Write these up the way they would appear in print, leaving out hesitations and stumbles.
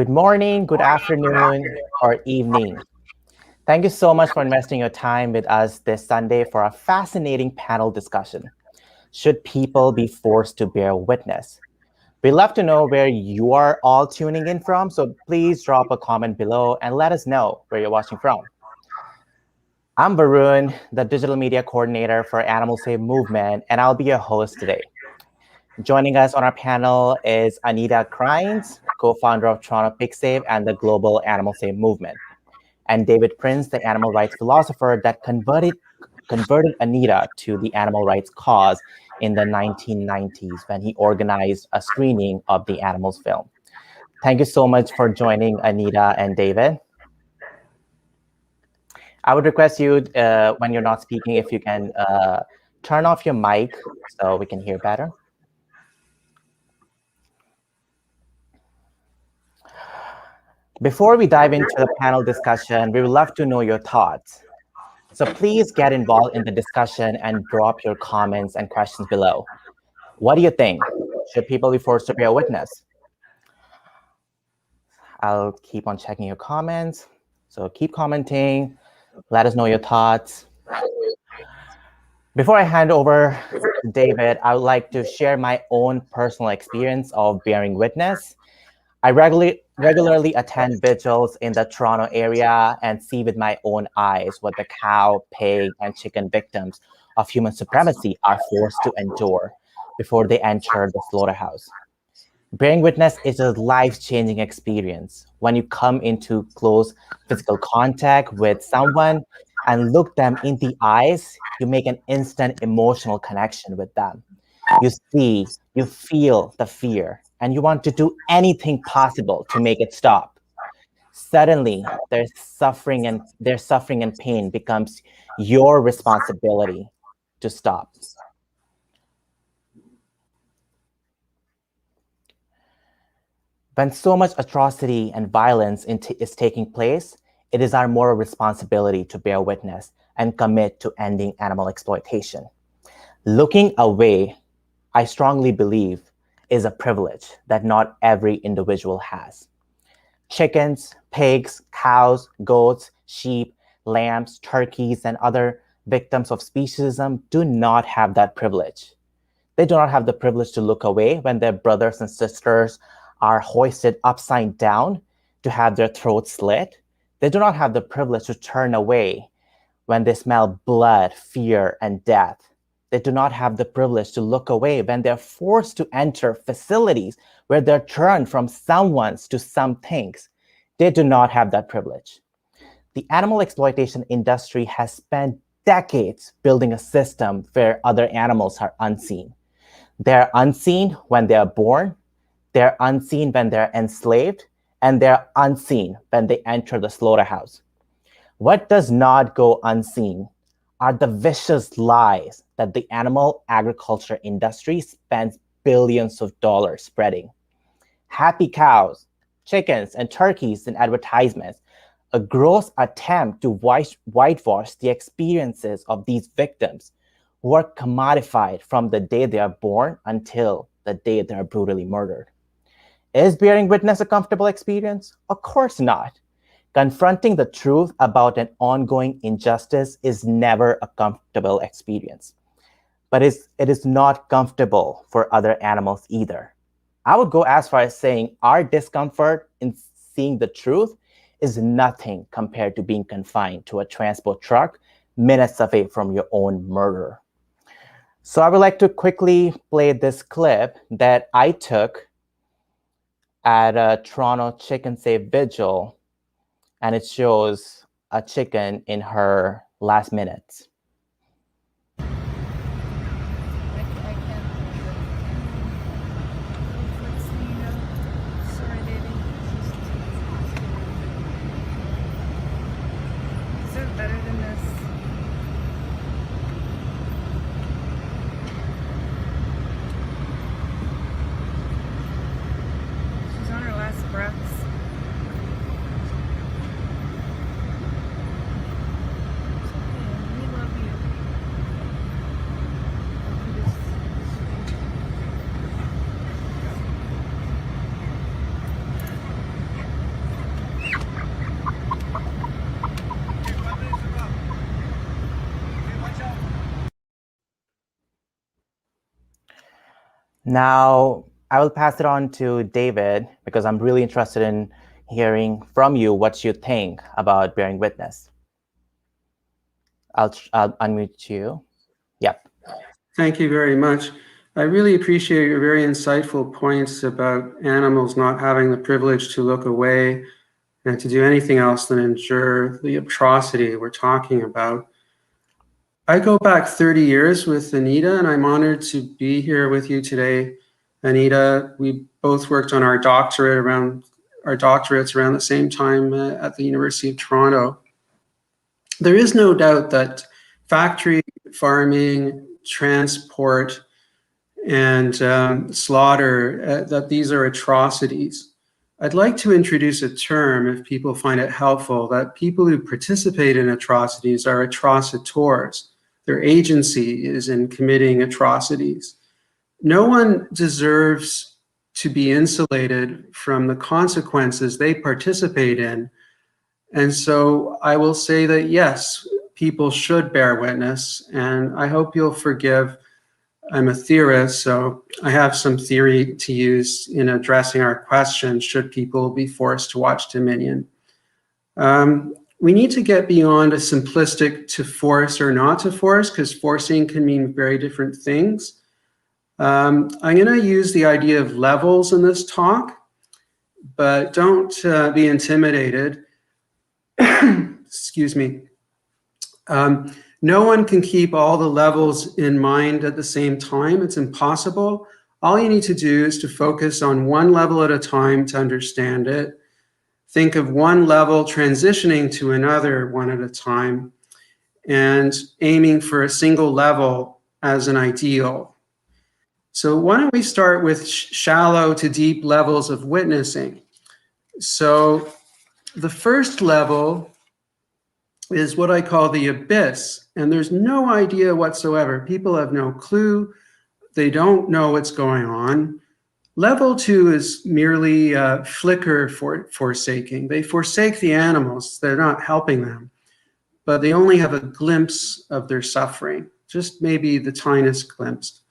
Good morning, good afternoon, or evening. Thank you so much for investing your time with us this Sunday for a fascinating panel discussion. Should people be forced to bear witness? We'd love to know where you are all tuning in from, so please drop a comment below and let us know where you're watching from. I'm Varun, the digital media coordinator for Animal Save Movement, and I'll be your host today. Joining us on our panel is Anita Krajnc, co-founder of Toronto Pig Save and the global Animal Save Movement, and David Prince, the animal rights philosopher that converted Anita to the animal rights cause in the 1990s when he organized a screening of the Animals film. Thank you so much for joining Anita and David. I would request you, when you're not speaking, if you can turn off your mic so we can hear better. Before we dive into the panel discussion, we would love to know your thoughts. So please get involved in the discussion and drop your comments and questions below. What do you think? Should people be forced to bear witness? I'll keep on checking your comments. So keep commenting. Let us know your thoughts. Before I hand over to David, I would like to share my own personal experience of bearing witness. I regularly attend vigils in the Toronto area and see with my own eyes what the cow, pig, and chicken victims of human supremacy are forced to endure before they enter the slaughterhouse. Bearing witness is a life-changing experience. When you come into close physical contact with someone and look them in the eyes, you make an instant emotional connection with them. You see, you feel the fear, and you want to do anything possible to make it stop. Suddenly, their suffering and pain becomes your responsibility to stop. When so much atrocity and violence is taking place, it is our moral responsibility to bear witness and commit to ending animal exploitation. Looking away, I strongly believe, is a privilege that not every individual has. Chickens, pigs, cows, goats, sheep, lambs, turkeys, and other victims of speciesism do not have that privilege. They do not have the privilege to look away when their brothers and sisters are hoisted upside down to have their throats slit. They do not have the privilege to turn away when they smell blood, fear, and death. They do not have the privilege to look away when they're forced to enter facilities where they're turned from someone's to some things. They do not have that privilege. The animal exploitation industry has spent decades building a system where other animals are unseen. They're unseen when they're born, they're unseen when they're enslaved, and they're unseen when they enter the slaughterhouse. What does not go unseen are the vicious lies that the animal agriculture industry spends billions of dollars spreading. Happy cows, chickens, and turkeys in advertisements, a gross attempt to whitewash the experiences of these victims who are commodified from the day they are born until the day they are brutally murdered. Is bearing witness a comfortable experience? Of course not. Confronting the truth about an ongoing injustice is never a comfortable experience. But it is not comfortable for other animals either. I would go as far as saying our discomfort in seeing the truth is nothing compared to being confined to a transport truck minutes away from your own murder. So I would like to quickly play this clip that I took at a Toronto Chicken Save Vigil, and it shows a chicken in her last minutes. Now, I will pass it on to David because I'm really interested in hearing from you what you think about bearing witness. I'll unmute you. Yep. Thank you very much. I really appreciate your very insightful points about animals not having the privilege to look away and to do anything else than endure the atrocity we're talking about. I go back 30 years with Anita, and I'm honored to be here with you today. Anita, we both worked on our doctorates around the same time at the University of Toronto. There is no doubt that factory farming, transport, and slaughter, that these are atrocities. I'd like to introduce a term, if people find it helpful, that people who participate in atrocities are atrocitors. Their agency is in committing atrocities. No one deserves to be insulated from the consequences they participate in. And so I will say that, yes, people should bear witness, and I hope you'll forgive. I'm a theorist, so I have some theory to use in addressing our question, should people be forced to watch Dominion? We need to get beyond a simplistic to force or not to force, because forcing can mean very different things. I'm going to use the idea of levels in this talk, but don't be intimidated. Excuse me. No one can keep all the levels in mind at the same time. It's impossible. All you need to do is to focus on one level at a time to understand it. Think of one level transitioning to another one at a time and aiming for a single level as an ideal. So why don't we start with shallow to deep levels of witnessing? So the first level is what I call the abyss, and there's no idea whatsoever. People have no clue. They don't know what's going on. Level 2 is merely flicker forsaking. They forsake the animals. They're not helping them, but they only have a glimpse of their suffering, just maybe the tiniest glimpse.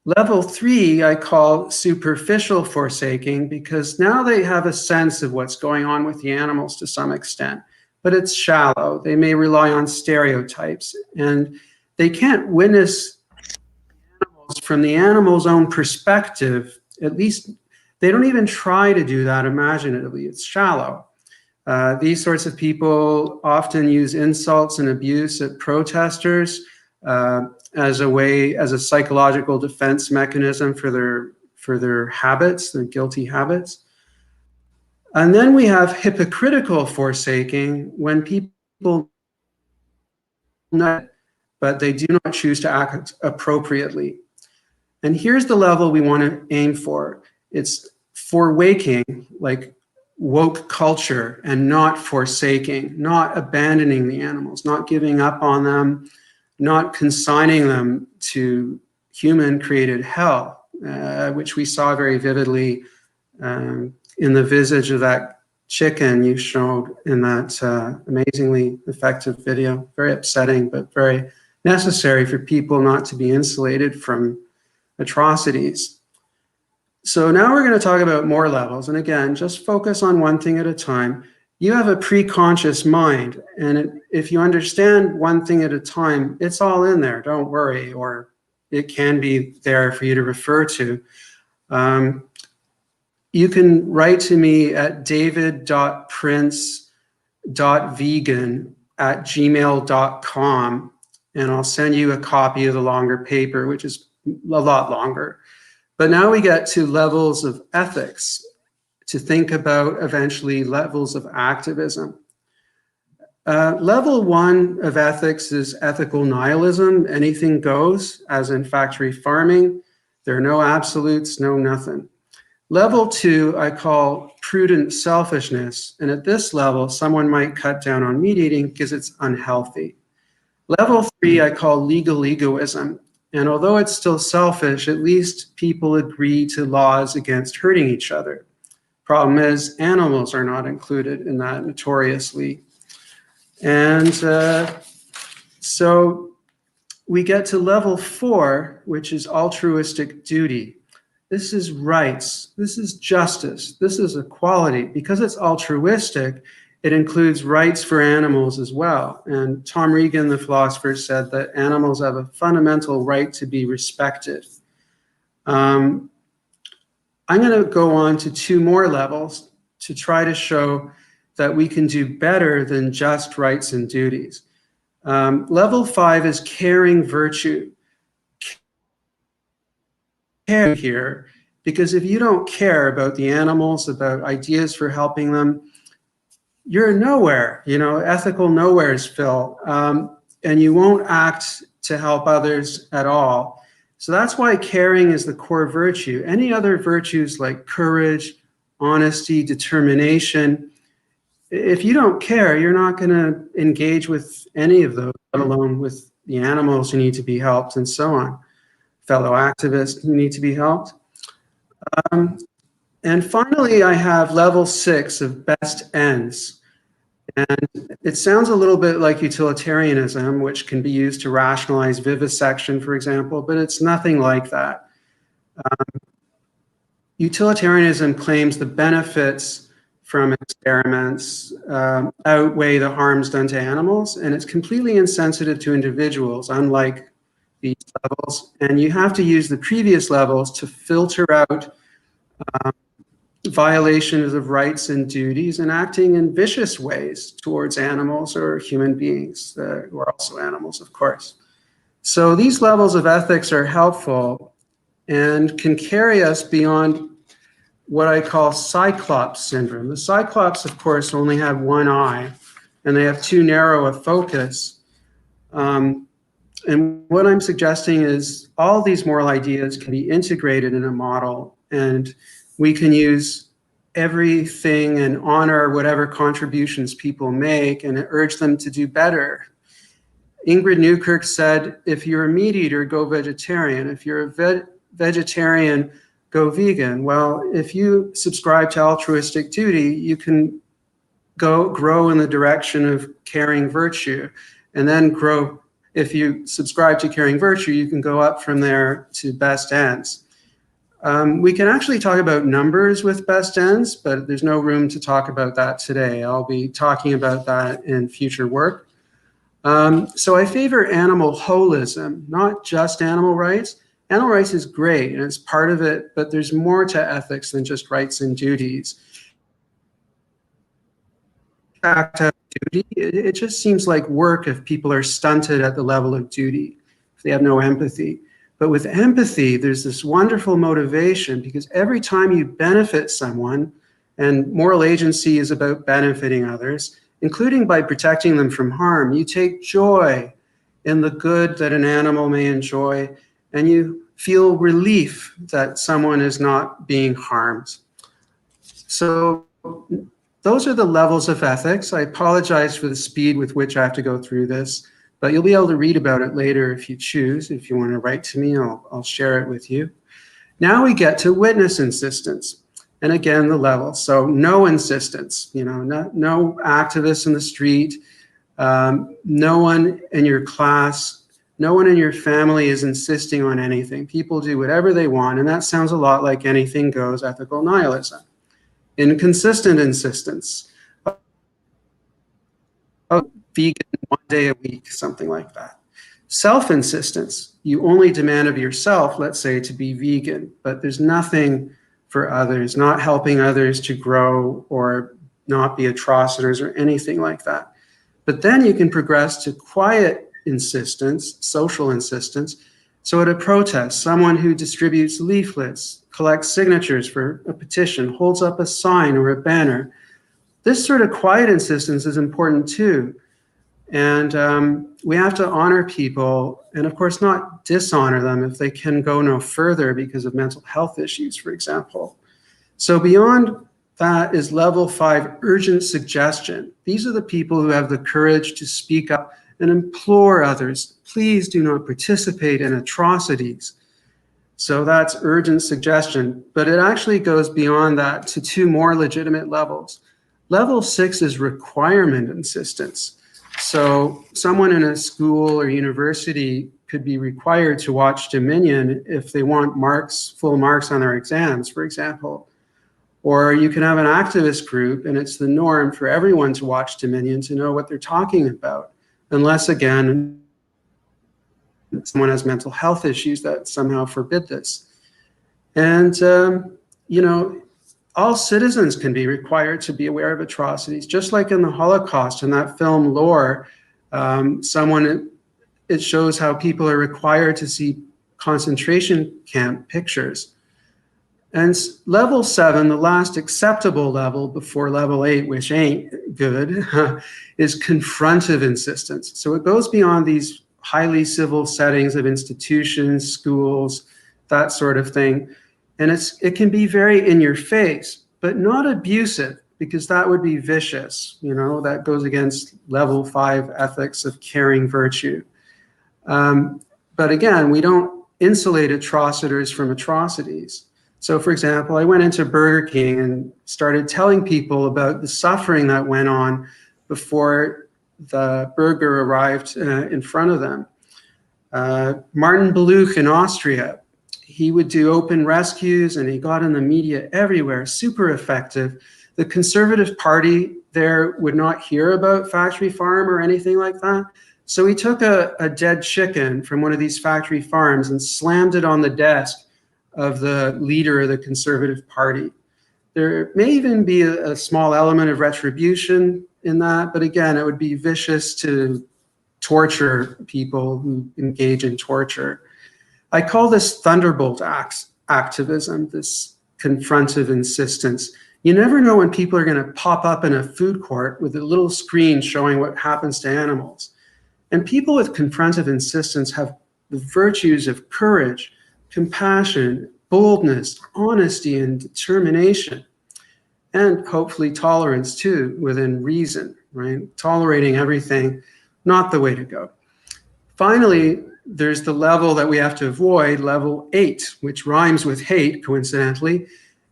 Level 3 I call superficial forsaking, because now they have a sense of what's going on with the animals to some extent, but it's shallow. They may rely on stereotypes, and they can't witness animals from the animal's own perspective. At least they don't even try to do that imaginatively. It's shallow. These sorts of people often use insults and abuse at protesters as a psychological defense mechanism for their habits, their guilty habits. And then we have hypocritical forsaking, when people know, but they do not choose to act appropriately. And here's the level we want to aim for. It's forwaking, like woke culture, and not forsaking, not abandoning the animals, not giving up on them, not consigning them to human-created hell, which we saw very vividly in the visage of that chicken you showed in that amazingly effective video. Very upsetting, but very necessary for people not to be insulated from atrocities. So now we're going to talk about more levels. And again, just focus on one thing at a time. You have a pre-conscious mind, and if you understand one thing at a time, it's all in there, don't worry, or it can be there for you to refer to. You can write to me at david.prince.vegan@gmail.com, and I'll send you a copy of the longer paper, which is a lot longer. But now we get to levels of ethics, to think about eventually levels of activism. Level 1 of ethics is ethical nihilism. Anything goes, as in factory farming. There are no absolutes, no nothing. Level 2 I call prudent selfishness. And at this level, someone might cut down on meat eating because it's unhealthy. Level 3 I call legal egoism. And although it's still selfish, at least people agree to laws against hurting each other. Problem is, animals are not included in that, notoriously. And so we get to level 4, which is altruistic duty. This is rights. This is justice. This is equality. Because it's altruistic, it includes rights for animals as well. And Tom Regan, the philosopher, said that animals have a fundamental right to be respected. I'm going to go on to 2 more levels to try to show that we can do better than just rights and duties. Level 5 is caring virtue. Care here, because if you don't care about the animals, about ideas for helping them, you're nowhere, ethical nowheresville, and you won't act to help others at all. So that's why caring is the core virtue. Any other virtues like courage, honesty, determination, if you don't care, you're not going to engage with any of those, let alone with the animals who need to be helped and so on, fellow activists who need to be helped. And finally, I have level 6 of best ends. And it sounds a little bit like utilitarianism, which can be used to rationalize vivisection, for example, but it's nothing like that. Utilitarianism claims the benefits from experiments outweigh the harms done to animals, and it's completely insensitive to individuals, unlike these levels. And you have to use the previous levels to filter out violations of rights and duties and acting in vicious ways towards animals or human beings, who are also animals, of course. So these levels of ethics are helpful and can carry us beyond what I call Cyclops syndrome. The Cyclops, of course, only have one eye, and they have too narrow a focus. And what I'm suggesting is all these moral ideas can be integrated in a model, and we can use everything and honor whatever contributions people make and urge them to do better. Ingrid Newkirk said, if you're a meat eater, go vegetarian. If you're a vegetarian, go vegan. Well, if you subscribe to altruistic duty, you can grow in the direction of caring virtue, and then grow. If you subscribe to caring virtue, you can go up from there to best ends. We can actually talk about numbers with best ends, but there's no room to talk about that today. I'll be talking about that in future work. So I favor animal holism, not just animal rights. Animal rights is great, and it's part of it, but there's more to ethics than just rights and duties. Duty, it just seems like work if people are stunted at the level of duty, if they have no empathy. But with empathy, there's this wonderful motivation, because every time you benefit someone, and moral agency is about benefiting others, including by protecting them from harm, you take joy in the good that an animal may enjoy, and you feel relief that someone is not being harmed. So those are the levels of ethics. I apologize for the speed with which I have to go through this, but you'll be able to read about it later if you choose. If you want to write to me, I'll share it with you. Now we get to witness insistence. And again, the levels. So no insistence, no activists in the street, no one in your class, no one in your family is insisting on anything. People do whatever they want, and that sounds a lot like anything goes ethical nihilism. Inconsistent insistence. Vegan 1 day a week, something like that. Self-insistence. You only demand of yourself, let's say, to be vegan, but there's nothing for others, not helping others to grow or not be atrocitors or anything like that. But then you can progress to quiet insistence, social insistence. So at a protest, someone who distributes leaflets, collects signatures for a petition, holds up a sign or a banner. This sort of quiet insistence is important too. And we have to honor people and, of course, not dishonor them if they can go no further because of mental health issues, for example. So beyond that is level 5, urgent suggestion. These are the people who have the courage to speak up and implore others, please do not participate in atrocities. So that's urgent suggestion, but it actually goes beyond that to 2 more legitimate levels. Level 6 is requirement insistence. So someone in a school or university could be required to watch Dominion if they want full marks on their exams, for example. Or you can have an activist group, and it's the norm for everyone to watch Dominion to know what they're talking about, unless, again, someone has mental health issues that somehow forbid this. And, you know, all citizens can be required to be aware of atrocities, just like in the Holocaust. In that film Lore, it shows how people are required to see concentration camp pictures. And level 7, the last acceptable level before level 8, which ain't good, is confrontive insistence. So it goes beyond these highly civil settings of institutions, schools, that sort of thing. And it can be very in your face, but not abusive, because that would be vicious. You know, that goes against level 5 ethics of caring virtue. But again, we don't insulate atrocitors from atrocities. So, for example, I went into Burger King and started telling people about the suffering that went on before the burger arrived in front of them. Martin Beluch in Austria, he would do open rescues, and he got in the media everywhere, super effective. The Conservative Party there would not hear about factory farm or anything like that. So he took a dead chicken from one of these factory farms and slammed it on the desk of the leader of the Conservative Party. There may even be a small element of retribution in that, but again, it would be vicious to torture people who engage in torture. I call this thunderbolt activism, this confrontive insistence. You never know when people are going to pop up in a food court with a little screen showing what happens to animals. And people with confrontive insistence have the virtues of courage, compassion, boldness, honesty, and determination, and hopefully tolerance too, within reason, right? Tolerating everything, not the way to go. Finally, there's the level that we have to avoid, level 8, which rhymes with hate, coincidentally.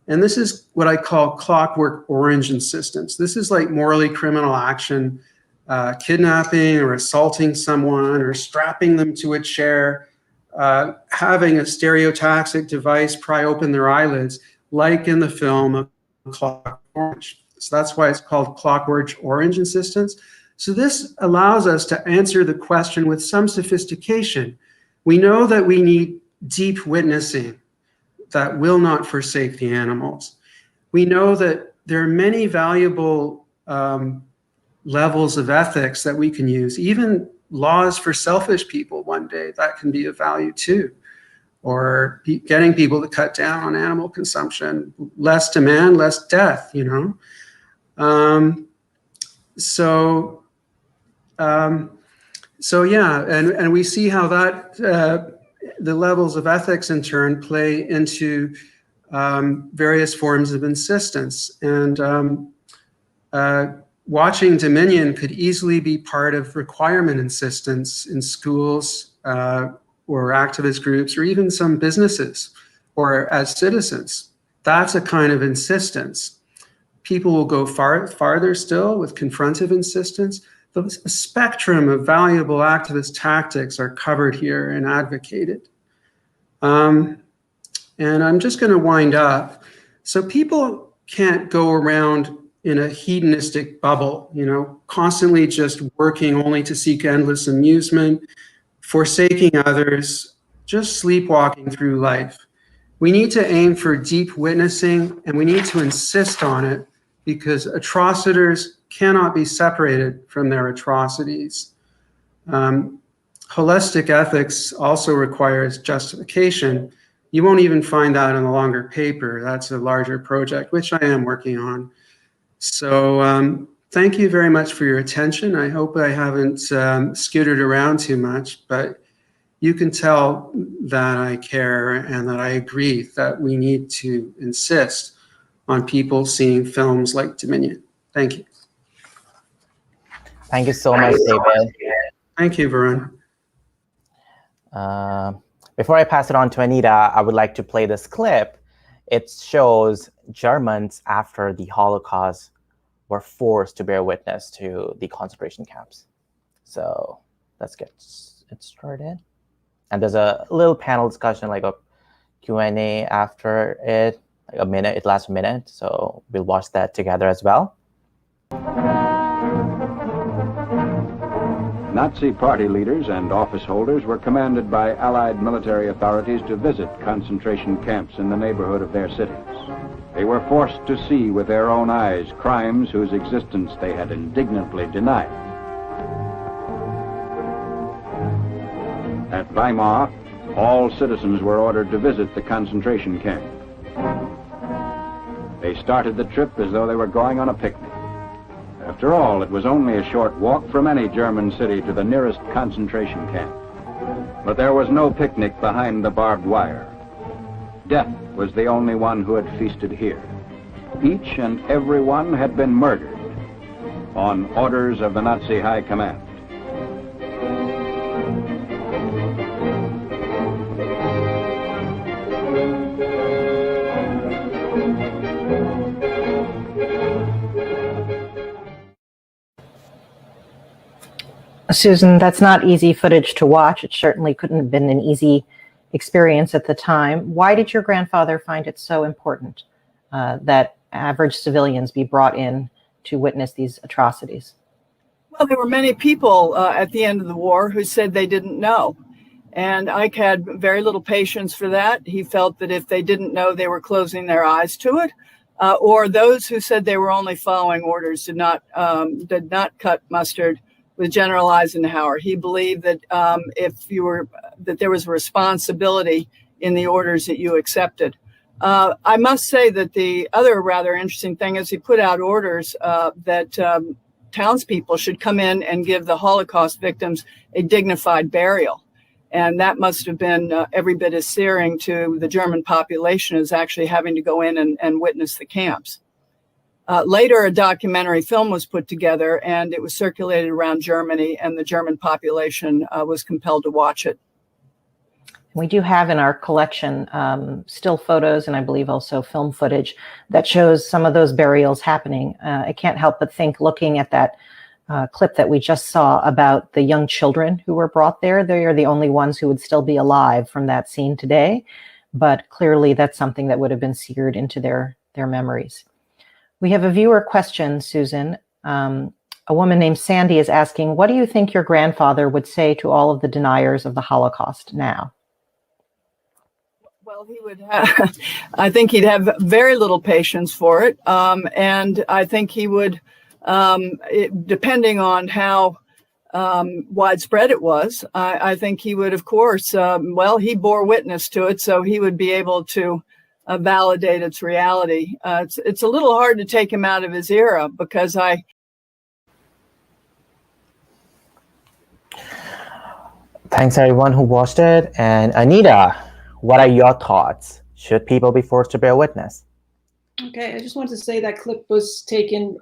And this is what I call clockwork orange insistence. This is like morally criminal action, kidnapping or assaulting someone or strapping them to a chair, having a stereotaxic device pry open their eyelids, like in the film Clockwork Orange. So that's why it's called clockwork orange insistence. So this allows us to answer the question with some sophistication. We know that we need deep witnessing that will not forsake the animals. We know that there are many valuable levels of ethics that we can use, even laws for selfish people one day, that can be of value too. Or getting people to cut down on animal consumption, less demand, less death, you know. So yeah, and we see how that the levels of ethics in turn play into various forms of insistence. And watching Dominion could easily be part of requirement insistence in schools or activist groups or even some businesses or as citizens. That's a kind of insistence. People will go farther still with confrontive insistance. The spectrum of valuable activist tactics are covered here and advocated. And I'm just going to wind up. So people can't go around in a hedonistic bubble, you know, constantly just working only to seek endless amusement, forsaking others, just sleepwalking through life. We need to aim for deep witnessing, and we need to insist on it, because atrocitors cannot be separated from their atrocities. Holistic ethics also requires justification. You won't even find that in the longer paper. That's a larger project, which I am working on. So thank you very much for your attention. I hope I haven't skittered around too much, but you can tell that I care and that I agree that we need to insist on people seeing films like Dominion. Thank you. Thank you so much, David. Thank you, Varun. Before I pass it on to Anita, I would like to play this clip. It shows Germans after the Holocaust were forced to bear witness to the concentration camps. So let's get it started. And there's a little panel discussion, like a Q&A after it, like a minute. It lasts a minute, so we'll watch that together as well. Nazi party leaders and office holders were commanded by Allied military authorities to visit concentration camps in the neighborhood of their cities. They were forced to see with their own eyes crimes whose existence they had indignantly denied. At Weimar, all citizens were ordered to visit the concentration camp. They started the trip as though they were going on a picnic. After all, it was only a short walk from any German city to the nearest concentration camp. But there was no picnic behind the barbed wire. Death was the only one who had feasted here. Each and every one had been murdered on orders of the Nazi High Command. Susan, that's not easy footage to watch. It certainly couldn't have been an easy experience at the time. Why did your grandfather find it so important that average civilians be brought in to witness these atrocities? Well, there were many people at the end of the war who said they didn't know. And Ike had very little patience for that. He felt that if they didn't know, they were closing their eyes to it. Or those who said they were only following orders did not cut mustard with General Eisenhower. He believed that that there was a responsibility in the orders that you accepted. I must say that the other rather interesting thing is he put out orders that townspeople should come in and give the Holocaust victims a dignified burial. And that must have been every bit as searing to the German population as actually having to go in and witness the camps. Later, a documentary film was put together and it was circulated around Germany, and the German population was compelled to watch it. We do have in our collection still photos and I believe also film footage that shows some of those burials happening. I can't help but think, looking at that clip that we just saw about the young children who were brought there. They are the only ones who would still be alive from that scene today, but clearly that's something that would have been seared into their memories. We have a viewer question, Susan. A woman named Sandy is asking, what do you think your grandfather would say to all of the deniers of the Holocaust now? Well, he would have, I think he'd have very little patience for it. And I think he would, depending on how widespread it was, I think he would, of course, he bore witness to it, so he would be able to validate its reality. It's a little hard to take him out of his era because Thanks everyone who watched it. And Anita, what are your thoughts? Should people be forced to bear witness? Okay, I just wanted to say that clip was taken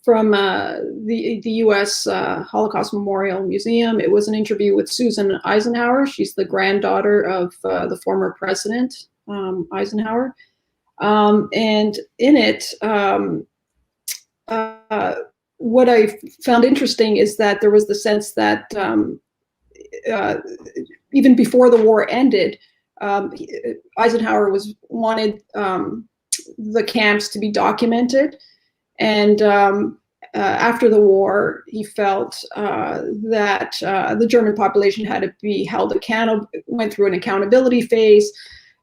from the U.S. Holocaust Memorial Museum. It was an interview with Susan Eisenhower. She's the granddaughter of the former president, Eisenhower. And in it, what I found interesting is that there was the sense that even before the war ended, Eisenhower wanted the camps to be documented. And after the war, he felt that the German population had to be held accountable, went through an accountability phase,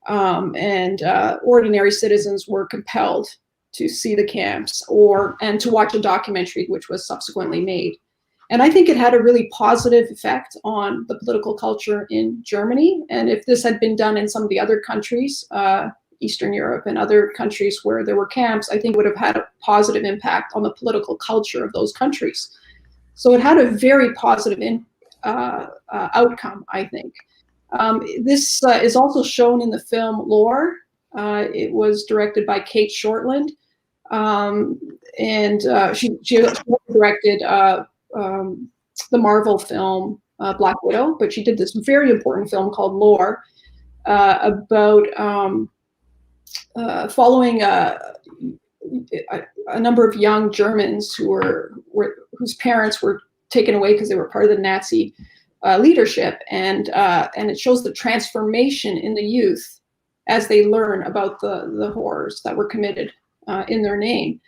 and ordinary citizens were compelled to see the camps and to watch a documentary, which was subsequently made. And I think it had a really positive effect on the political culture in Germany. And if this had been done in some of the other countries, Eastern Europe and other countries where there were camps, I think would have had a positive impact on the political culture of those countries. So it had a very positive outcome, I think. This is also shown in the film Lore. It was directed by Kate Shortland. And she directed the Marvel film Black Widow, but she did this very important film called Lore about following a number of young Germans whose parents were taken away because they were part of the Nazi leadership, and it shows the transformation in the youth as they learn about the horrors that were committed in their name.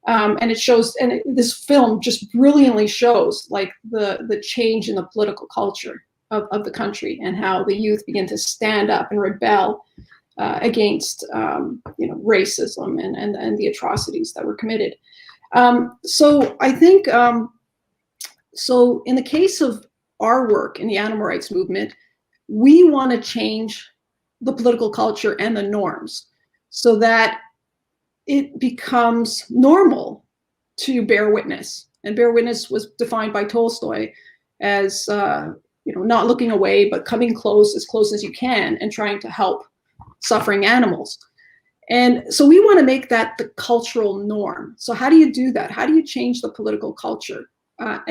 And it shows, and this film just brilliantly shows like the change in the political culture of the country, and how the youth begin to stand up and rebel against racism and the atrocities that were committed. So I think, so in the case of our work in the animal rights movement, we want to change the political culture and the norms so that it becomes normal to bear witness. And bear witness was defined by Tolstoy as not looking away, but coming close as you can, and trying to help suffering animals. And so we want to make that the cultural norm. So how do you do that? How do you change the political culture? I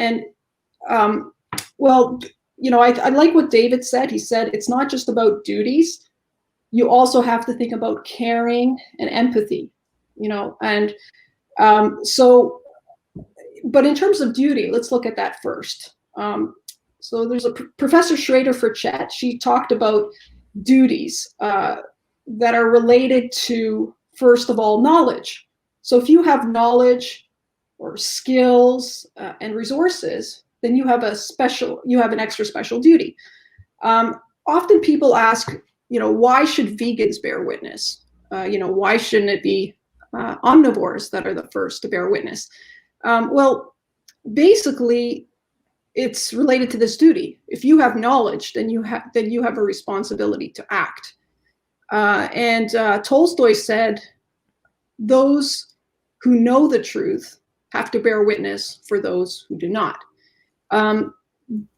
like what David said. He said it's not just about duties. You also have to think about caring and empathy, but in terms of duty, let's look at that first. So there's a Professor Schrader-Furchett. She talked about duties that are related to, first of all, knowledge. So if you have knowledge or skills and resources, then you have an extra special duty. Often people ask, why should vegans bear witness? Why shouldn't it be omnivores that are the first to bear witness? Well, basically, it's related to this duty. If you have knowledge, then you have a responsibility to act. And Tolstoy said, those who know the truth have to bear witness for those who do not.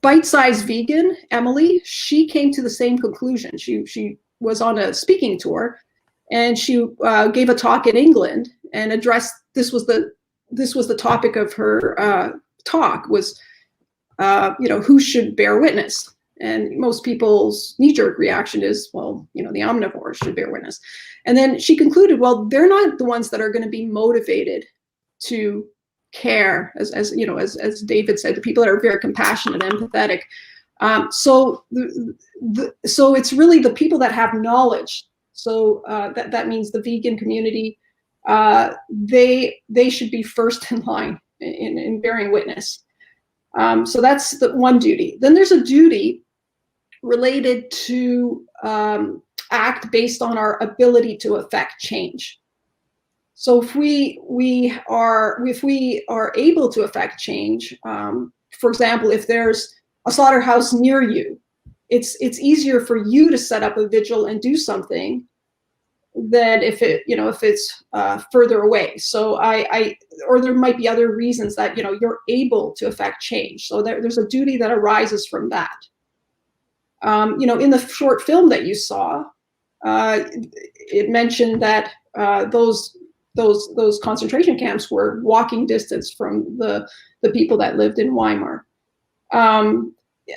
Bite-sized vegan, Emily, she came to the same conclusion. She was on a speaking tour, and she gave a talk in England and addressed, this was the topic of her talk, was who should bear witness. And most people's knee-jerk reaction is, well, the omnivores should bear witness. And then she concluded, well, they're not the ones that are going to be motivated to care, as David said, the people that are very compassionate and empathetic. So it's really the people that have knowledge. So that means the vegan community, they should be first in line in bearing witness. So that's the one duty. Then there's a duty related to act based on our ability to affect change. So if we are able to affect change, for example, if there's a slaughterhouse near you, it's easier for you to set up a vigil and do something than if it's further away. So or there might be other reasons that you're able to affect change. So there's a duty that arises from that. In the short film that you saw, it mentioned that those concentration camps were walking distance from the people that lived in Weimar.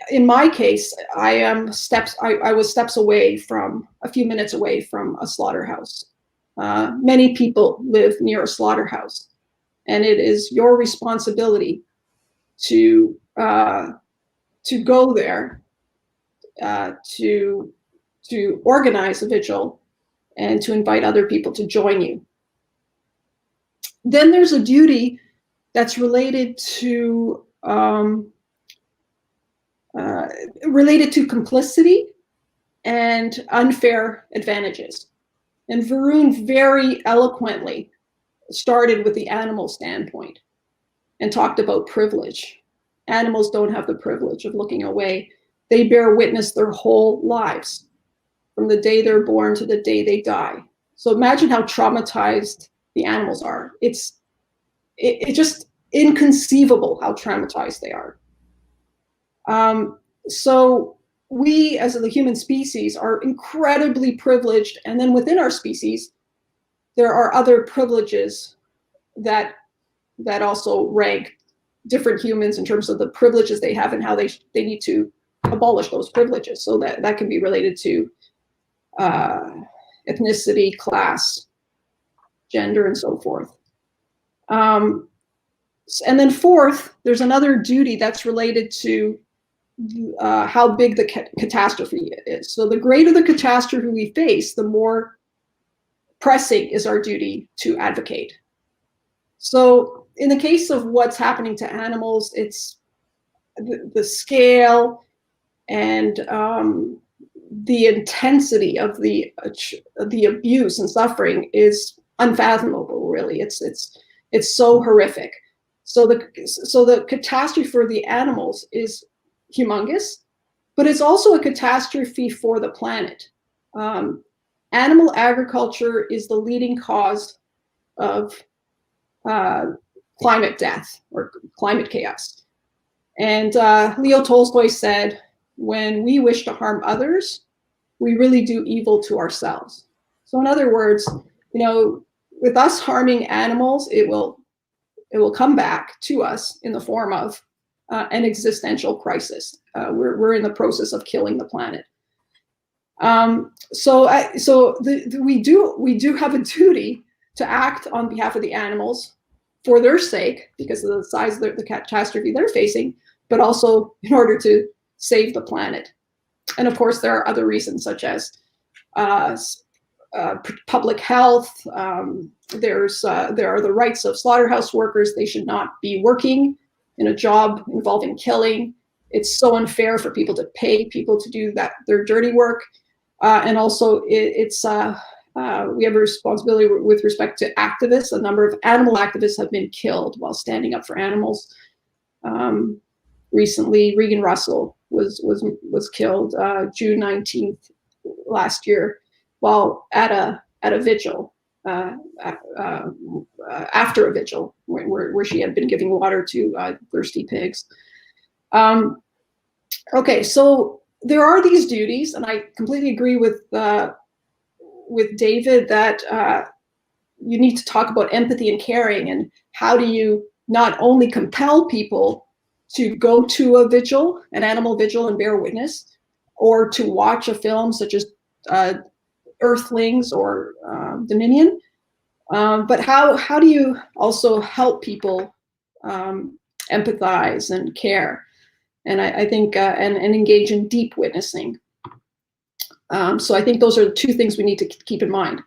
In my case, I was a few minutes away from a slaughterhouse. Many people live near a slaughterhouse, and it is your responsibility to go there, to organize a vigil, and to invite other people to join you. Then there's a duty that's related to complicity and unfair advantages. And Varun very eloquently started with the animal standpoint and talked about privilege. Animals don't have the privilege of looking away. They bear witness their whole lives, from the day they're born to the day they die. So imagine how traumatized the animals are. It's just inconceivable how traumatized they are. So we, as the human species, are incredibly privileged. And then within our species, there are other privileges that also rank different humans in terms of the privileges they have and how they need to abolish those privileges. So that can be related to ethnicity, class, gender, and so forth. And then fourth, there's another duty that's related to how big the catastrophe is. So the greater the catastrophe we face, the more pressing is our duty to advocate. So in the case of what's happening to animals, it's the scale and the intensity of the abuse and suffering is unfathomable. Really, it's so horrific. So the catastrophe for the animals is humongous, but it's also a catastrophe for the planet. Animal agriculture is the leading cause of climate death or climate chaos. And Leo Tolstoy said, when we wish to harm others, we really do evil to ourselves. So in other words, with us harming animals, it will come back to us in the form of an existential crisis. We're in the process of killing the planet. We do have a duty to act on behalf of the animals for their sake, because of the size of the catastrophe they're facing, but also in order to save the planet. And of course, there are other reasons, such as public health. There are the rights of slaughterhouse workers. They should not be working in a job involving killing. It's so unfair for people to pay people to do their dirty work. And also, we have a responsibility with respect to activists. A number of animal activists have been killed while standing up for animals. Recently, Regan Russell was killed June 19th last year while at a vigil, after a vigil where she had been giving water to thirsty pigs. Okay, so there are these duties, and I completely agree with David that you need to talk about empathy and caring, and how do you not only compel people to go to a vigil, an animal vigil, and bear witness, or to watch a film such as Earthlings or Dominion, but how do you also help people empathize and care, and I think and engage in deep witnessing. So I think those are the two things we need to keep in mind.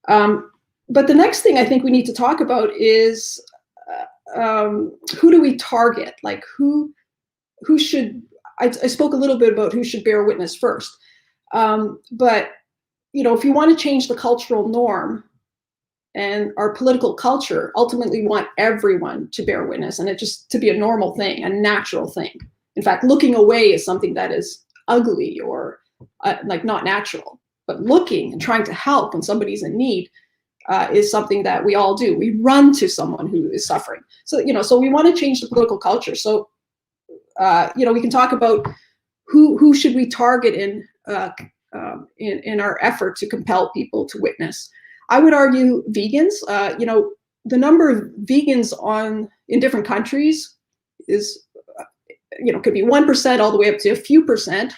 But the next thing I think we need to talk about is who do we target? Like who should, I spoke a little bit about who should bear witness first. But if you want to change the cultural norm, and our political culture ultimately want everyone to bear witness, and it just to be a normal thing, a natural thing. In fact, looking away is something that is ugly or like not natural. But looking and trying to help when somebody's in need is something that we all do. We run to someone who is suffering. So so we want to change the political culture. So we can talk about who should we target in our effort to compel people to witness. I would argue vegans. The number of vegans in different countries is, could be 1% all the way up to a few percent,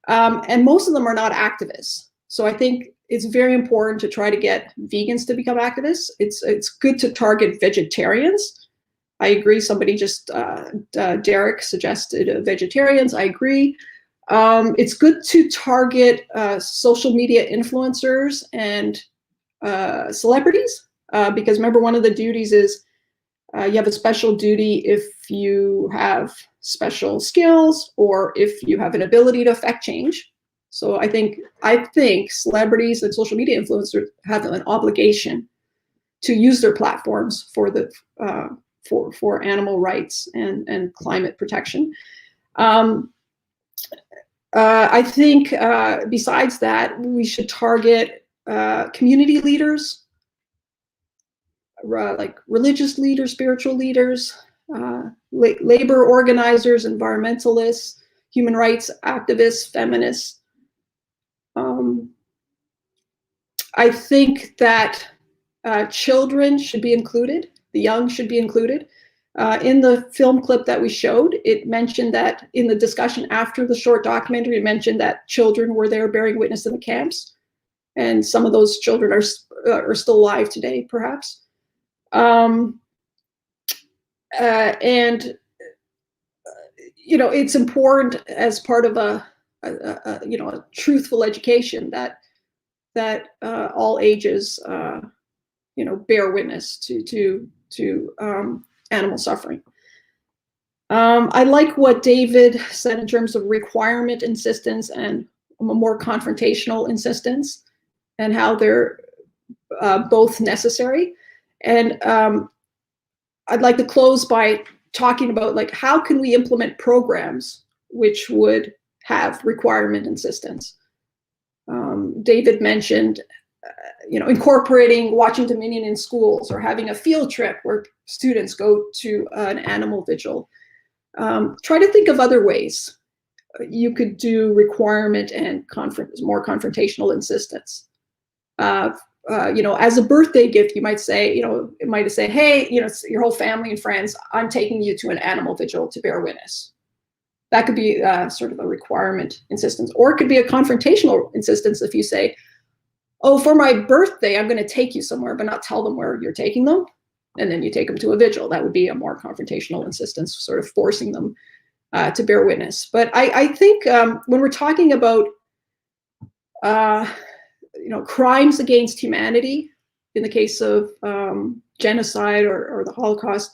and most of them are not activists. So I think it's very important to try to get vegans to become activists. It's good to target vegetarians. I agree. Somebody just Derek suggested vegetarians. I agree. It's good to target social media influencers and celebrities, because remember, one of the duties is you have a special duty if you have special skills or if you have an ability to affect change. So I think celebrities and social media influencers have an obligation to use their platforms for the for animal rights and climate protection. I think besides that, we should target community leaders, like religious leaders, spiritual leaders, labor organizers, environmentalists, human rights activists, feminists. I think that children should be included. The young should be included. In the film clip that we showed, it mentioned that in the discussion after the short documentary, it mentioned that children were there bearing witness in the camps. And some of those children are still alive today, perhaps. And it's important as part of a truthful education that all ages, bear witness to animal suffering. I like what David said in terms of requirement insistence and a more confrontational insistence, and how they're both necessary. And I'd like to close by talking about, like, how can we implement programs which would have requirement insistence. David mentioned, incorporating watching Dominion in schools, or having a field trip where students go to an animal vigil. Try to think of other ways you could do requirement and more confrontational insistence. As a birthday gift, you might say, hey, your whole family and friends, I'm taking you to an animal vigil to bear witness. That could be sort of a requirement insistence, or it could be a confrontational insistence if you say, oh, for my birthday, I'm going to take you somewhere, but not tell them where you're taking them. And then you take them to a vigil. That would be a more confrontational insistence, sort of forcing them to bear witness. But I think when we're talking about crimes against humanity, in the case of genocide or the Holocaust,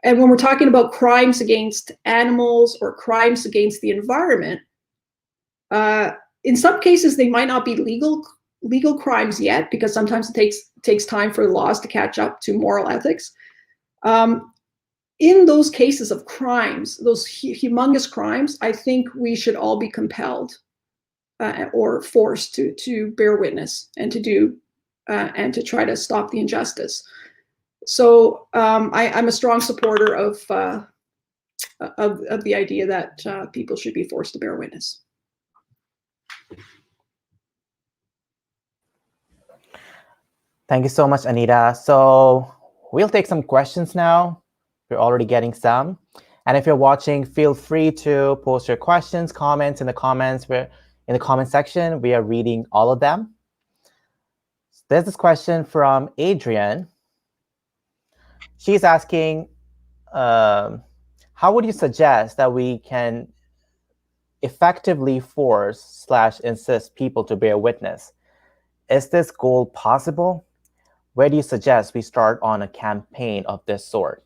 and when we're talking about crimes against animals or crimes against the environment, in some cases they might not be legal crimes yet, because sometimes it takes time for the laws to catch up to moral ethics. In those cases of crimes, those humongous crimes, I think we should all be compelled or forced to bear witness and to try to stop the injustice. So I'm a strong supporter of the idea that people should be forced to bear witness. Thank you so much, Anita. So we'll take some questions now. We're already getting some. And if you're watching, feel free to post your questions, comments in the comments. In the comment section. We are reading all of them. There's this question from Adrian. She's asking, how would you suggest that we can effectively force/insist people to bear witness? Is this goal possible? Where do you suggest we start on a campaign of this sort?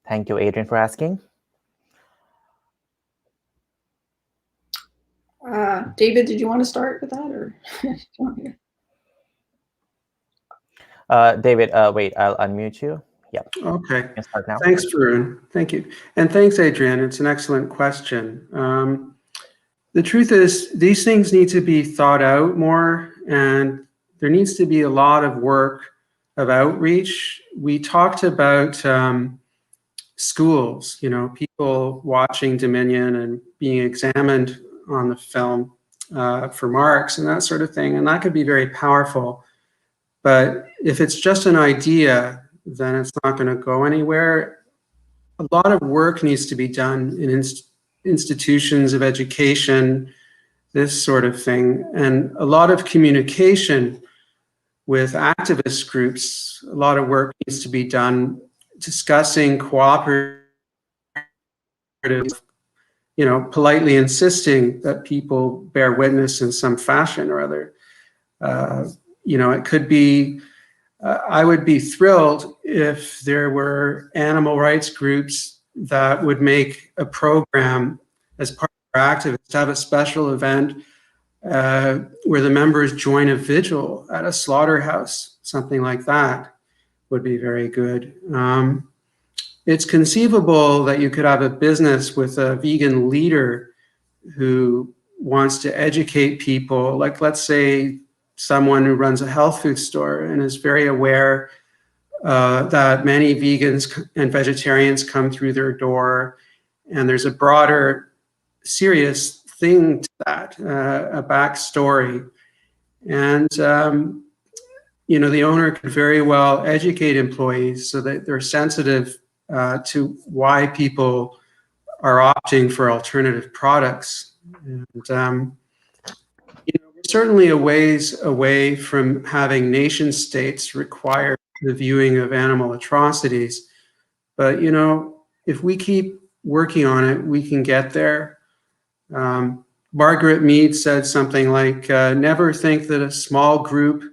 Thank you, Adrian, for asking. David, did you want to start with that, or do you want me to? David, wait, I'll unmute you. Yep. Okay. You can start now. Thanks, Varun. Thank you. And thanks, Adrian. It's an excellent question. The truth is, these things need to be thought out more, and there needs to be a lot of work of outreach. We talked about schools, people watching Dominion and being examined on the film for marks and that sort of thing, and that could be very powerful. But if it's just an idea, then it's not going to go anywhere. A lot of work needs to be done in institutions of education, this sort of thing, and a lot of communication with activist groups. A lot of work needs to be done discussing cooperative, politely insisting that people bear witness in some fashion or other. It could be, I would be thrilled if there were animal rights groups that would make a program as part of our activists, to have a special event where the members join a vigil at a slaughterhouse. Something like that would be very good. It's conceivable that you could have a business with a vegan leader who wants to educate people, like, let's say someone who runs a health food store and is very aware that many vegans and vegetarians come through their door, and there's a broader, serious thing to that, a backstory. And the owner could very well educate employees so that they're sensitive to why people are opting for alternative products. And we're certainly a ways away from having nation states require the viewing of animal atrocities. But if we keep working on it, we can get there. Margaret Mead said something like, never think that a small group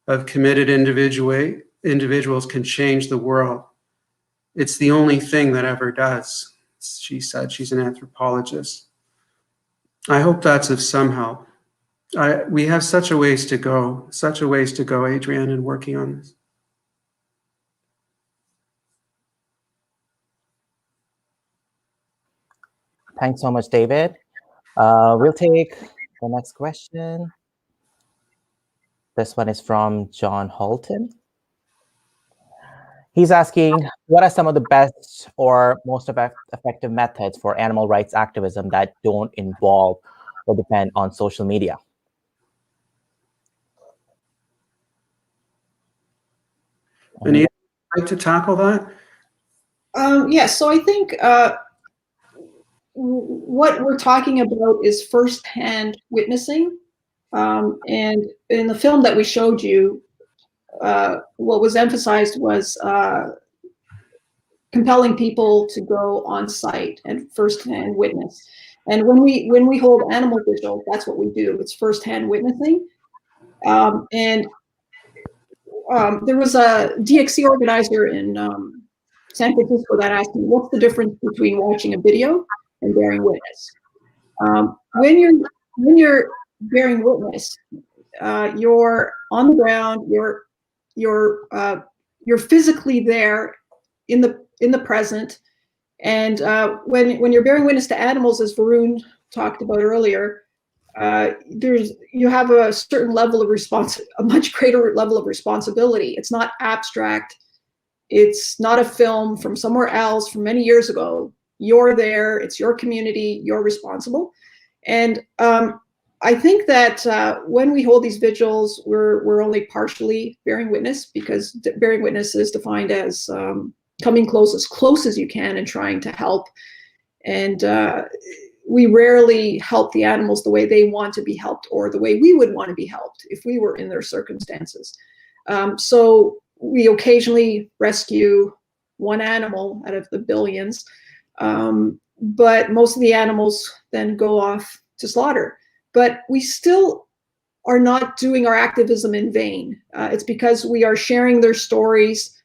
of committed individuals can change the world. It's the only thing that ever does. She said. She's an anthropologist. I hope that's of some help. We have such a ways to go, Adrienne, in working on this. Thanks so much, David. We'll take the next question. This one is from John Holton. He's asking, what are some of the best or most effective methods for animal rights activism that don't involve or depend on social media? Anita, would you like to tackle that? Yes, so I think what we're talking about is firsthand witnessing. And in the film that we showed you, what was emphasized was compelling people to go on site and firsthand witness. And when we hold animal vigils, that's what we do. It's firsthand witnessing. And there was a DXC organizer in San Francisco that asked me, what's the difference between watching a video and bearing witness? When you're bearing witness, you're on the ground, you're physically there in the present. And when you're bearing witness to animals, as Varun talked about earlier, you have a certain level of a much greater level of responsibility. It's not abstract. It's not a film from somewhere else from many years ago. You're there. It's your community. You're responsible. And I think that when we hold these vigils, we're only partially bearing witness, because bearing witness is defined as coming as close as you can and trying to help. And we rarely help the animals the way they want to be helped, or the way we would want to be helped if we were in their circumstances. So we occasionally rescue one animal out of the billions, but most of the animals then go off to slaughter. But we still are not doing our activism in vain. It's because we are sharing their stories.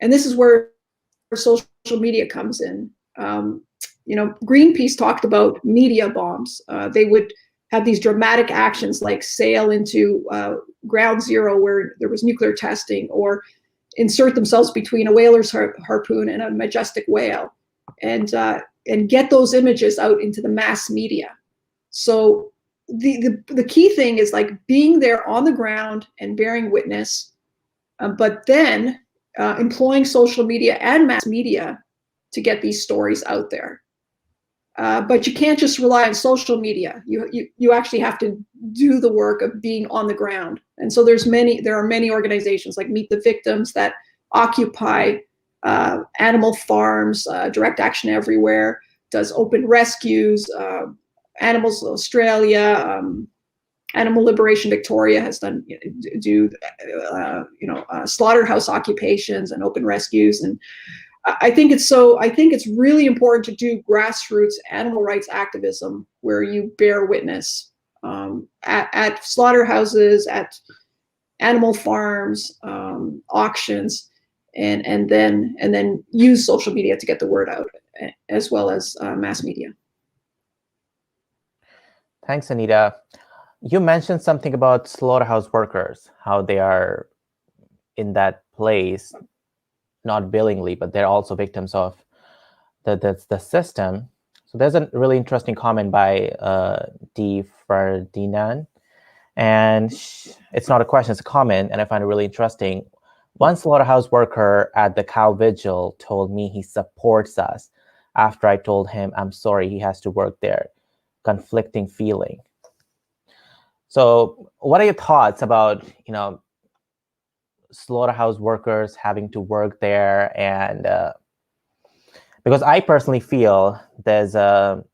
And this is where social media comes in. Greenpeace talked about media bombs. They would have these dramatic actions like sail into ground zero where there was nuclear testing, or insert themselves between a whaler's harpoon and a majestic whale, and get those images out into the mass media. So the key thing is like being there on the ground and bearing witness, but then employing social media and mass media to get these stories out there. But you can't just rely on social media. You actually have to do the work of being on the ground. And so there are many organizations like Meet the Victims that occupy animal farms. Direct Action Everywhere does open rescues. Animals Australia, Animal Liberation Victoria has done slaughterhouse occupations and open rescues. And I think it's really important to do grassroots animal rights activism where you bear witness at slaughterhouses, at animal farms, auctions, and then use social media to get the word out, as well as mass media. Thanks, Anita. You mentioned something about slaughterhouse workers, how they are in that place, not willingly, but they're also victims of the system. So there's a really interesting comment by D. Ferdinand, and it's not a question, it's a comment, and I find it really interesting. One slaughterhouse worker at the cow vigil told me he supports us after I told him I'm sorry he has to work there. Conflicting feeling. So what are your thoughts about, slaughterhouse workers having to work there? And because I personally feel there's a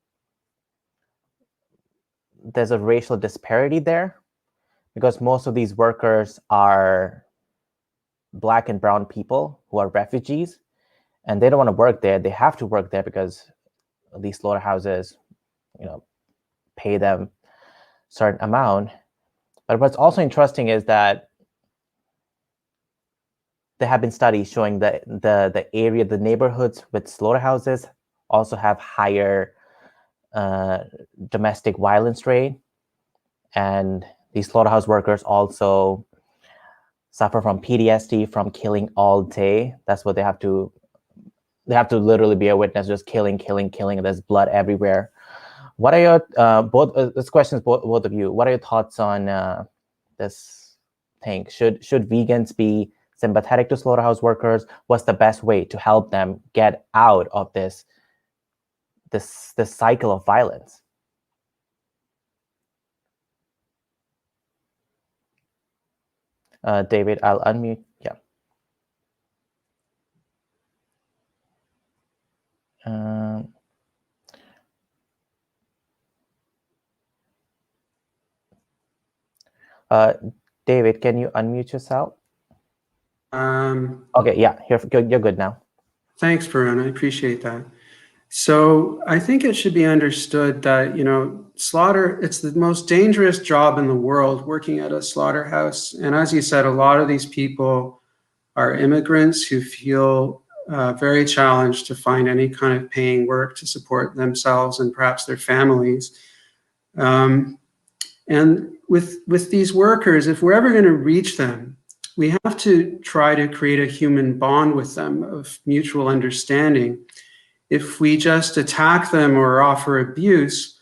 racial disparity there, because most of these workers are Black and brown people who are refugees, and they don't want to work there. They have to work there because these slaughterhouses, pay them certain amount. But what's also interesting is that there have been studies showing that the neighborhoods with slaughterhouses also have higher domestic violence rate, and these slaughterhouse workers also suffer from PTSD from killing all day. That's what they have to literally be a witness, just killing, and there's blood everywhere. What are your this question is both of you. What are your thoughts on this thing? Should vegans be sympathetic to slaughterhouse workers? What's the best way to help them get out of this cycle of violence? David, I'll unmute. Yeah. David, can you unmute yourself? Okay, yeah, you're good now. Thanks, Varun. I appreciate that. So I think it should be understood that, slaughter, it's the most dangerous job in the world, working at a slaughterhouse. And as you said, a lot of these people are immigrants who feel very challenged to find any kind of paying work to support themselves and perhaps their families. And with these workers, if we're ever going to reach them, we have to try to create a human bond with them of mutual understanding. If we just attack them or offer abuse,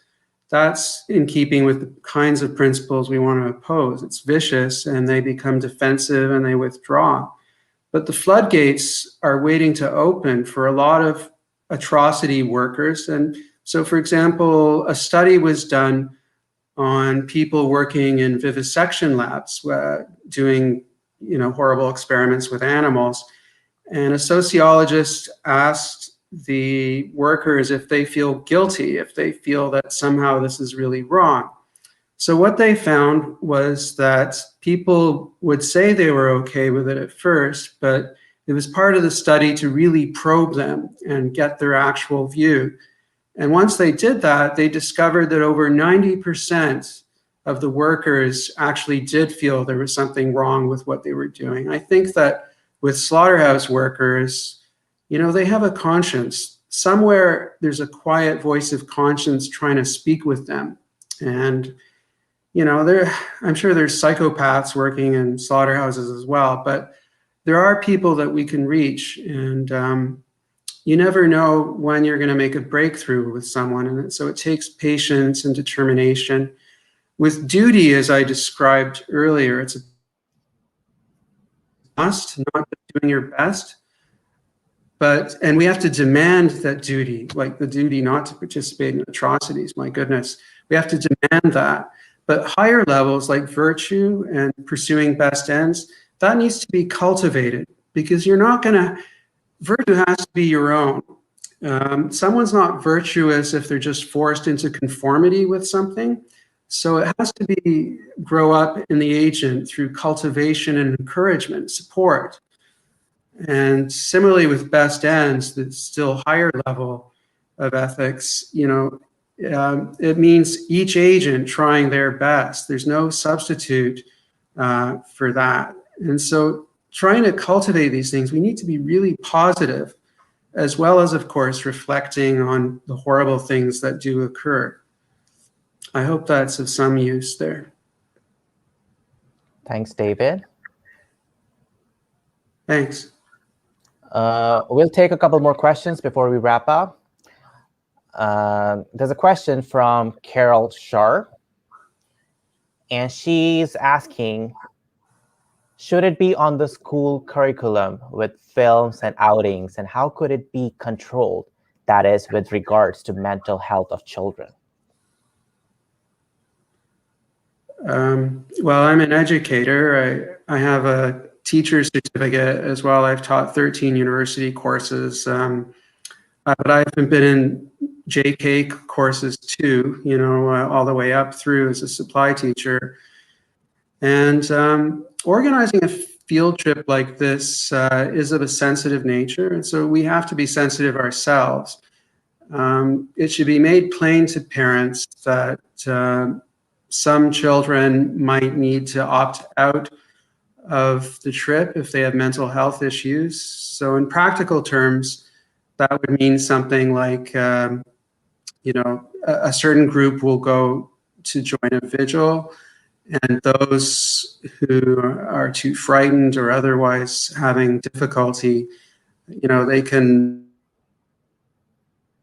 that's in keeping with the kinds of principles we want to oppose. It's vicious, and they become defensive and they withdraw. But the floodgates are waiting to open for a lot of atrocity workers. And so, for example, a study was done on people working in vivisection labs, doing horrible experiments with animals. And a sociologist asked the workers if they feel guilty, if they feel that somehow this is really wrong. So what they found was that people would say they were okay with it at first, but it was part of the study to really probe them and get their actual view. And once they did that, they discovered that over 90% of the workers actually did feel there was something wrong with what they were doing. I think that with slaughterhouse workers, they have a conscience. Somewhere there's a quiet voice of conscience trying to speak with them. And, I'm sure there's psychopaths working in slaughterhouses as well, but there are people that we can reach. And you never know when you're going to make a breakthrough with someone. And so it takes patience and determination. With duty, as I described earlier, it's a must, not just doing your best. And we have to demand that duty, like the duty not to participate in atrocities. My goodness, we have to demand that. But higher levels like virtue and pursuing best ends, that needs to be cultivated, because virtue has to be your own. Someone's not virtuous if they're just forced into conformity with something. So it has to grow up in the agent through cultivation and encouragement, support. And similarly with best ends, the still higher level of ethics, it means each agent trying their best. There's no substitute for that. And so trying to cultivate these things, we need to be really positive, as well as, of course, reflecting on the horrible things that do occur. I hope that's of some use there. Thanks, David. Thanks. We'll take a couple more questions before we wrap up. There's a question from Carol Sharp, and she's asking, should it be on the school curriculum with films and outings, and how could it be controlled, that is, with regards to mental health of children? Well, I'm an educator. I have a teacher's certificate as well. I've taught 13 university courses, but I've been in JK courses too, all the way up through as a supply teacher. And organizing a field trip like this is of a sensitive nature, and so we have to be sensitive ourselves. It should be made plain to parents that some children might need to opt out of the trip if they have mental health issues. So in practical terms, that would mean something like, a certain group will go to join a vigil, and those who are too frightened or otherwise having difficulty, they can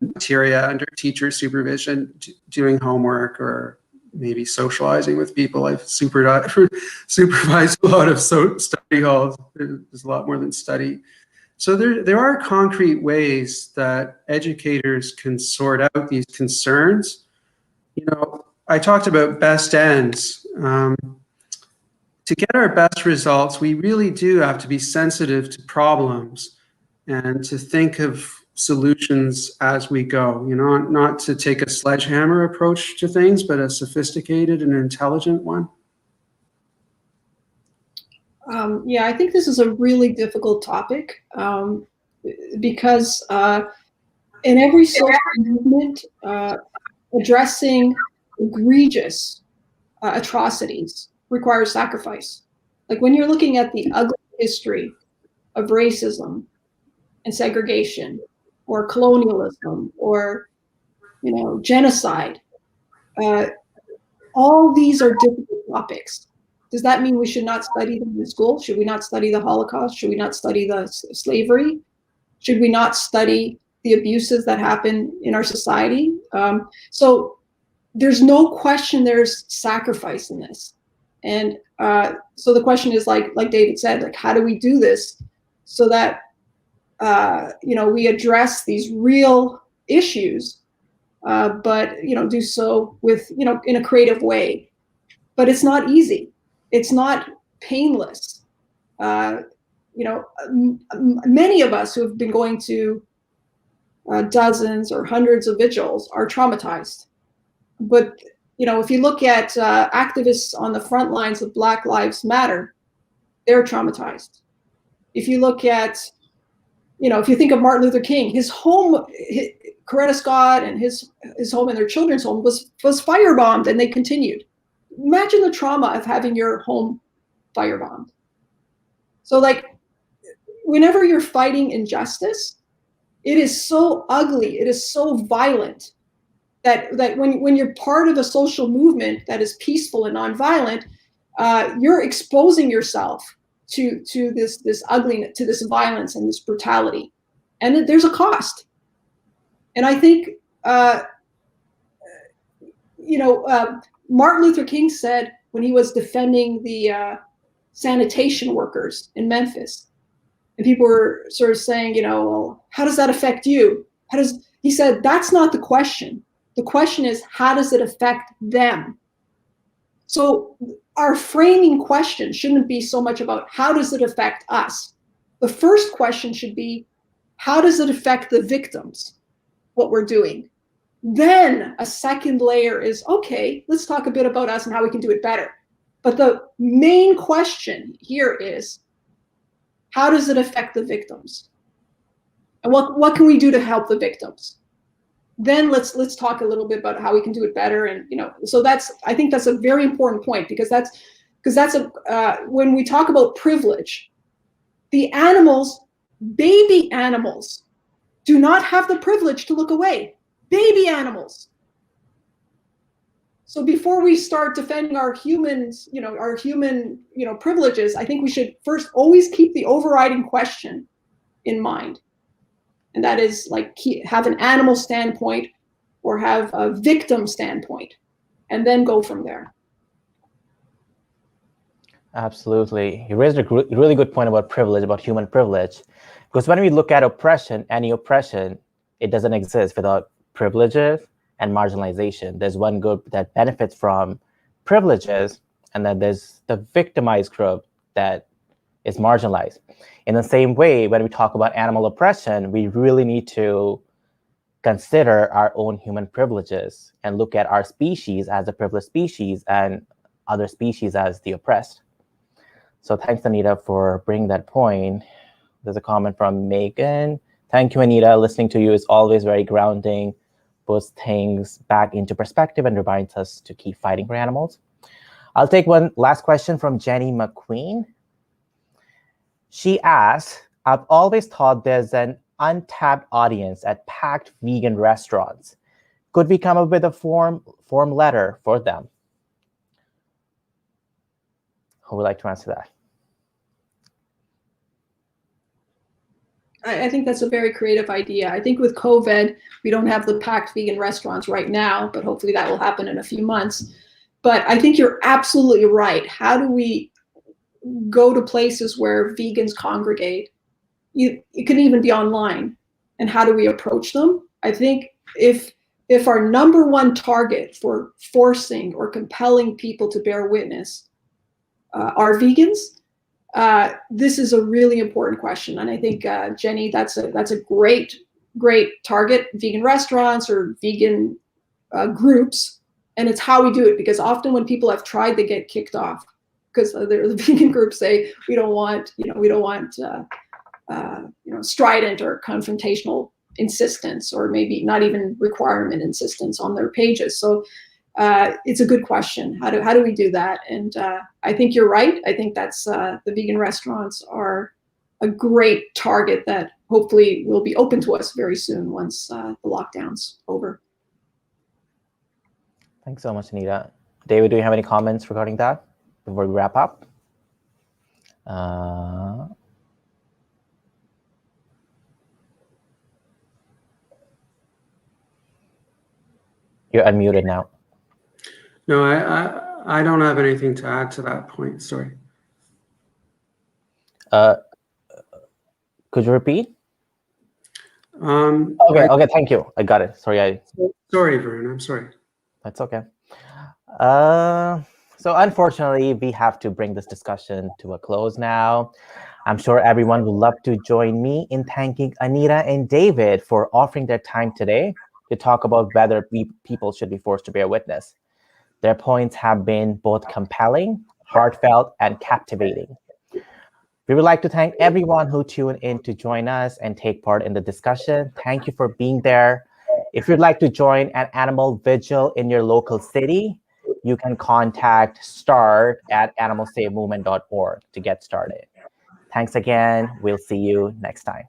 bacteria under teacher supervision, doing homework or maybe socializing with people. I've supervised a lot of study halls. There's a lot more than study. So there are concrete ways that educators can sort out these concerns. I talked about best ends. To get our best results, we really do have to be sensitive to problems and to think of solutions as we go, not to take a sledgehammer approach to things, but a sophisticated and intelligent one. Yeah, I think this is a really difficult topic because in every social movement, addressing egregious atrocities requires sacrifice. Like when you're looking at the ugly history of racism and segregation, or colonialism, or genocide, all these are difficult topics. Does that mean we should not study them in school? Should we not study the Holocaust? Should we not study the slavery? Should we not study the abuses that happen in our society? So there's no question there's sacrifice in this. And so the question is, like David said, like, how do we do this so that we address these real issues, but do so with in a creative way. But it's not easy. It's not painless. Many of us who have been going to dozens or hundreds of vigils are traumatized. But if you look at activists on the front lines of Black Lives Matter, they're traumatized. If you look at if you think of Martin Luther King, his home, Coretta Scott, and his home and their children's home was firebombed, and they continued. Imagine the trauma of having your home firebombed. So, like, whenever you're fighting injustice, it is so ugly, it is so violent that when you're part of a social movement that is peaceful and nonviolent, you're exposing yourself to this ugliness, to this violence and this brutality, and there's a cost. And I think Martin Luther King said when he was defending the sanitation workers in Memphis, and people were sort of saying, well, how does that affect you? He said, that's not the question. The question is, how does it affect them? So our framing question shouldn't be so much about how does it affect us. The first question should be, how does it affect the victims, what we're doing? Then a second layer is, okay, let's talk a bit about us and how we can do it better. But the main question here is, how does it affect the victims? And what can we do to help the victims? Then let's talk a little bit about how we can do it better. And so I think that's a very important point, because that's when we talk about privilege, the animals, baby animals, do not have the privilege to look away. Baby animals. So before we start defending our humans, our human, privileges, I think we should first always keep the overriding question in mind. And that is, like, have an animal standpoint or have a victim standpoint, and then go from there. Absolutely. You raised a really good point about privilege, about human privilege. Because when we look at oppression, any oppression, it doesn't exist without privileges and marginalization. There's one group that benefits from privileges, and then there's the victimized group that is marginalized. In the same way, when we talk about animal oppression, we really need to consider our own human privileges and look at our species as a privileged species and other species as the oppressed. So thanks, Anita, for bringing that point. There's a comment from Megan. Thank you, Anita. Listening to you is always very grounding, puts things back into perspective and reminds us to keep fighting for animals. I'll take one last question from Jenny McQueen. She asks, I've always thought there's an untapped audience at packed vegan restaurants. Could we come up with a form letter for them? Who would like to answer that? I think that's a very creative idea. I think with COVID, we don't have the packed vegan restaurants right now, but hopefully that will happen in a few months. But I think you're absolutely right. How do we go to places where vegans congregate? It can even be online. And how do we approach them? I think if our number one target for forcing or compelling people to bear witness are vegans, this is a really important question. And I think, Jenny, that's a great target, vegan restaurants or vegan groups. And it's how we do it, because often when people have tried, they get kicked off because the vegan groups say, we don't want strident or confrontational insistence, or maybe not even requirement insistence on their pages. So it's a good question. How do we do that? And I think you're right. I think that's the vegan restaurants are a great target that hopefully will be open to us very soon once the lockdown's over. Thanks so much, Anita. David, do you have any comments regarding that before we wrap up? You're unmuted now. No, I don't have anything to add to that point. Sorry. Could you repeat? Okay, okay, thank you. I got it. Sorry, Sorry, Varun. I'm sorry. That's okay. So unfortunately, we have to bring this discussion to a close now. I'm sure everyone would love to join me in thanking Anita and David for offering their time today to talk about whether people should be forced to bear witness. Their points have been both compelling, heartfelt, and captivating. We would like to thank everyone who tuned in to join us and take part in the discussion. Thank you for being there. If you'd like to join an animal vigil in your local city, you can contact start@animalsavemovement.org to get started. Thanks again. We'll see you next time.